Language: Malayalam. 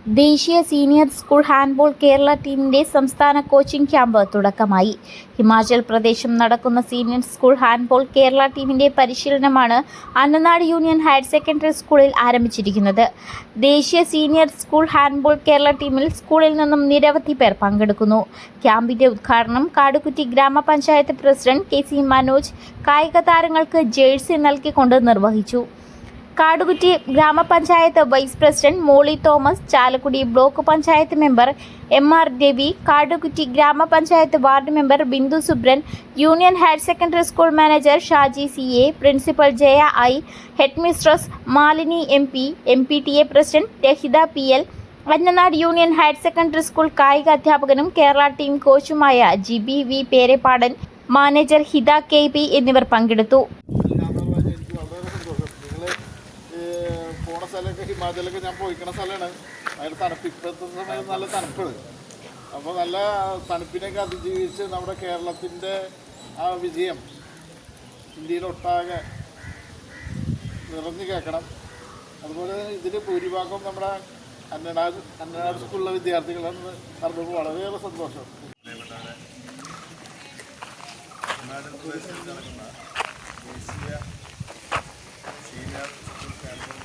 ദേശീയ സീനിയർ സ്കൂൾ ഹാൻഡ്ബോൾ കേരള ടീമിന്റെ സംസ്ഥാന കോച്ചിംഗ് ക്യാമ്പ് തുടക്കമായി. ഹിമാചൽ പ്രദേശിൽ നടക്കുന്ന സീനിയർ സ്കൂൾ ഹാൻഡ്ബോൾ കേരള ടീമിന്റെ പരിശീലനമാണ് അന്നനാട് യൂണിയൻ ഹയർ സെക്കൻഡറി സ്കൂളിൽ ആരംഭിച്ചിരിക്കുന്നത്. ദേശീയ സീനിയർ സ്കൂൾ ഹാൻഡ്ബോൾ കേരള ടീമിൽ സ്കൂളിൽ നിന്നും നിരവധി പേർ പങ്കെടുക്കുന്നു. ക്യാമ്പിന്റെ ഉദ്ഘാടനം കാടുകുറ്റി ഗ്രാമപഞ്ചായത്ത് പ്രസിഡന്റ് കെ സി മനോജ് കായിക താരങ്ങൾക്ക് ജേഴ്സി നൽകിക്കൊണ്ട് നിർവഹിച്ചു. കാടുകുറ്റി ഗ്രാമപഞ്ചായത്ത് vice president Molly Thomas, Chalakudy block panchayat member M R. Ravi, Kadukutty ഗ്രാമപഞ്ചായത്ത് ward member Bindu Subran, union higher secondary school manager Shaji C A, principal Jaya I, head mistress Malini M P, M P T A president Rahitha P L, Annanad union higher secondary school കായിക അധ്യാപകനും കേരള ടീം കോച്ചുമായ Jibi V Perepadan, manager Hitha K P എന്നിവർ പങ്കെടുത്തു. പോണ സ്ഥലമൊക്കെ ഹിമാചലൊക്കെ ഞാൻ പോയിക്കണ സ്ഥലമാണ്. അതിൻ്റെ തണുപ്പ് ഇപ്പോഴത്തെ സമയം നല്ല തണുപ്പാണ്. അപ്പോൾ നല്ല തണുപ്പിനെയൊക്കെ അതിജീവിച്ച് നമ്മുടെ കേരളത്തിൻ്റെ ആ വിജയം ഇന്ത്യയിലൊട്ടാകെ നിറഞ്ഞു കേൾക്കണം. അതുപോലെ ഇതിൽ ഭൂരിഭാഗം നമ്മുടെ അന്നനാട് സ്കൂളിലെ വിദ്യാർത്ഥികളാണെന്ന് പറഞ്ഞപ്പോൾ വളരെയേറെ സന്തോഷം. ഹിമാചൽ പ്രദേശിൽ നടക്കുന്ന ദേശീയ സീനിയർ സ്കൂൾ